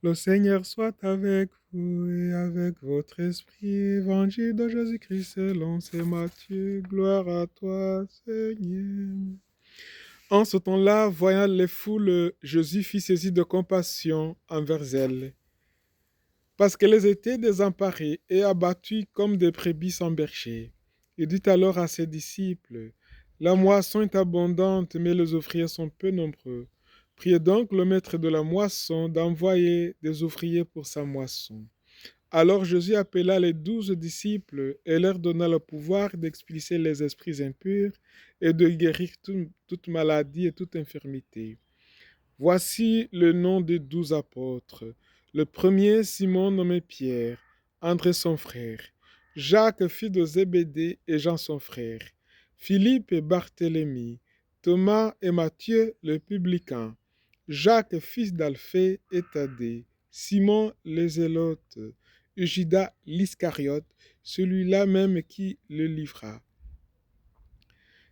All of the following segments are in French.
Le Seigneur soit avec vous et avec votre esprit. Évangile de Jésus-Christ selon saint Matthieu. Gloire à toi, Seigneur. En ce temps-là, voyant les foules, Jésus fut saisi de compassion envers elles, parce qu'elles étaient désemparées et abattues comme des brebis sans berger. Il dit alors à ses disciples, la moisson est abondante, mais les ouvriers sont peu nombreux. Priez donc le maître de la moisson d'envoyer des ouvriers pour sa moisson. Alors Jésus appela les 12 disciples et leur donna le pouvoir d'expulser les esprits impurs et de guérir toute maladie et toute infirmité. Voici le nom des 12 apôtres. Le premier, Simon nommé Pierre, André son frère, Jacques fils de Zébédée et Jean son frère, Philippe et Barthélemy, Thomas et Matthieu le publicain, Jacques fils d'Alphée et Thaddée, Simon le Zélote, Judas l'Iscariote, celui-là même qui le livra.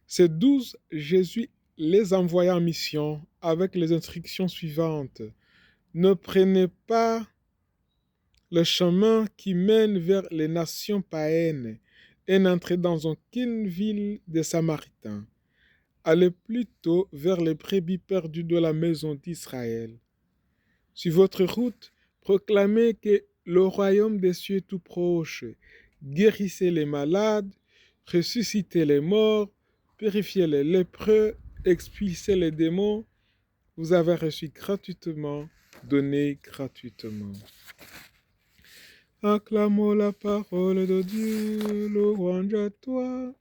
Ces 12, Jésus les envoya en mission avec les instructions suivantes. Ne prenez pas le chemin qui mène vers les nations païennes et n'entrez dans aucune ville des Samaritains. Allez plutôt vers les brebis perdues de la maison d'Israël. Sur votre route, proclamez que le royaume des cieux est tout proche. Guérissez les malades, ressuscitez les morts, purifiez les lépreux, expulsez les démons. Vous avez reçu gratuitement, donnez gratuitement. Acclamons la parole de Dieu, louange à toi,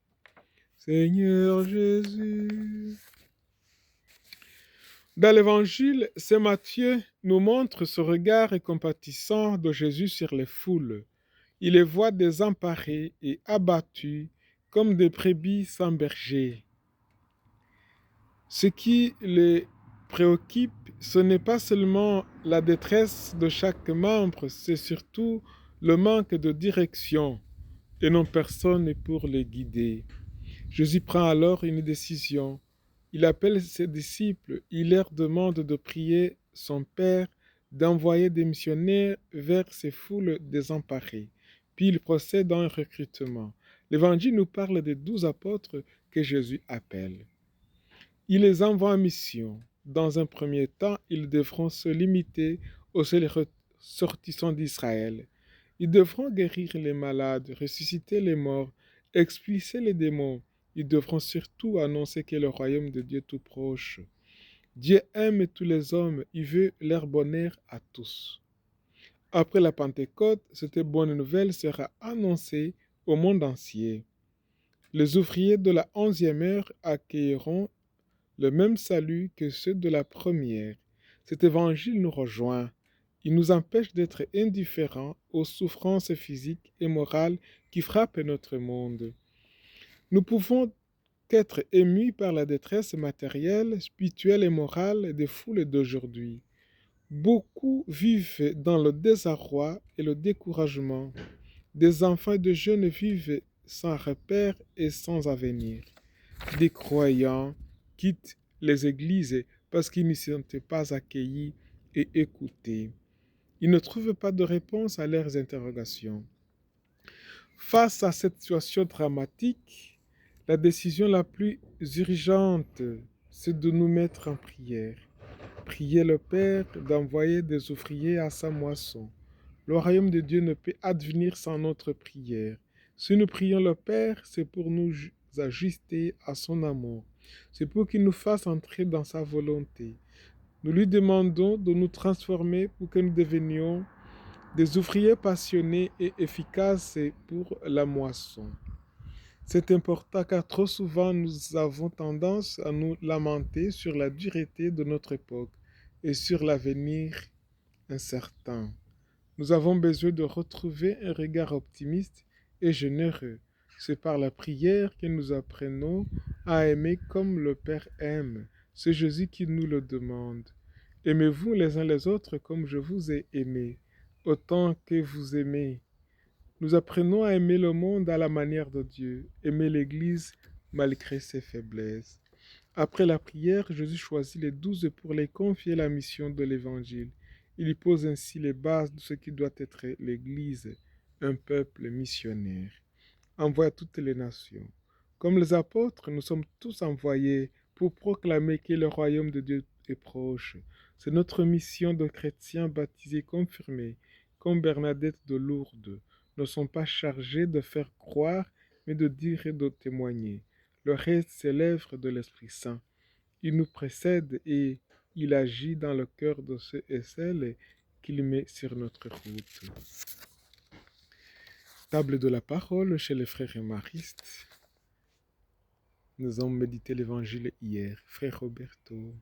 Seigneur Jésus. Dans l'évangile, saint Matthieu nous montre ce regard compatissant de Jésus sur les foules. Il les voit désemparés et abattus comme des brebis sans berger. Ce qui les préoccupe, ce n'est pas seulement la détresse de chaque membre, c'est surtout le manque de direction et non personne pour les guider. Jésus prend alors une décision. Il appelle ses disciples, il leur demande de prier son Père, d'envoyer des missionnaires vers ces foules désemparées. Puis il procède à un recrutement. L'Évangile nous parle des 12 apôtres que Jésus appelle. Il les envoie en mission. Dans un premier temps, ils devront se limiter aux seuls ressortissants d'Israël. Ils devront guérir les malades, ressusciter les morts, expulser les démons. Ils devront surtout annoncer que le royaume de Dieu est tout proche. Dieu aime tous les hommes, il veut leur bonheur à tous. Après la Pentecôte, cette bonne nouvelle sera annoncée au monde entier. Les ouvriers de la 11e heure accueilleront le même salut que ceux de la première. Cet évangile nous rejoint. Il nous empêche d'être indifférents aux souffrances physiques et morales qui frappent notre monde. Nous pouvons être émus par la détresse matérielle, spirituelle et morale des foules d'aujourd'hui. Beaucoup vivent dans le désarroi et le découragement. Des enfants et de jeunes vivent sans repère et sans avenir. Des croyants quittent les églises parce qu'ils ne sont pas accueillis et écoutés. Ils ne trouvent pas de réponse à leurs interrogations. Face à cette situation dramatique, la décision la plus urgente, c'est de nous mettre en prière. Prier le Père d'envoyer des ouvriers à sa moisson. Le royaume de Dieu ne peut advenir sans notre prière. Si nous prions le Père, c'est pour nous ajuster à son amour. C'est pour qu'il nous fasse entrer dans sa volonté. Nous lui demandons de nous transformer pour que nous devenions des ouvriers passionnés et efficaces pour la moisson. C'est important car trop souvent nous avons tendance à nous lamenter sur la dureté de notre époque et sur l'avenir incertain. Nous avons besoin de retrouver un regard optimiste et généreux. C'est par la prière que nous apprenons à aimer comme le Père aime. C'est Jésus qui nous le demande. Aimez-vous les uns les autres comme je vous ai aimé, autant que vous aimez. Nous apprenons à aimer le monde à la manière de Dieu, aimer l'Église malgré ses faiblesses. Après la prière, Jésus choisit les 12 pour les confier la mission de l'Évangile. Il y pose ainsi les bases de ce qui doit être l'Église, un peuple missionnaire, envoyé à toutes les nations. Comme les apôtres, nous sommes tous envoyés pour proclamer que le royaume de Dieu est proche. C'est notre mission de chrétiens baptisés, confirmés, comme Bernadette de Lourdes, ne sont pas chargés de faire croire, mais de dire et de témoigner. Le reste, c'est l'œuvre de l'Esprit Saint. Il nous précède et il agit dans le cœur de ceux et celles qu'il met sur notre route. Table de la parole chez les frères émaristes. Nous avons médité l'évangile hier. Frère Roberto.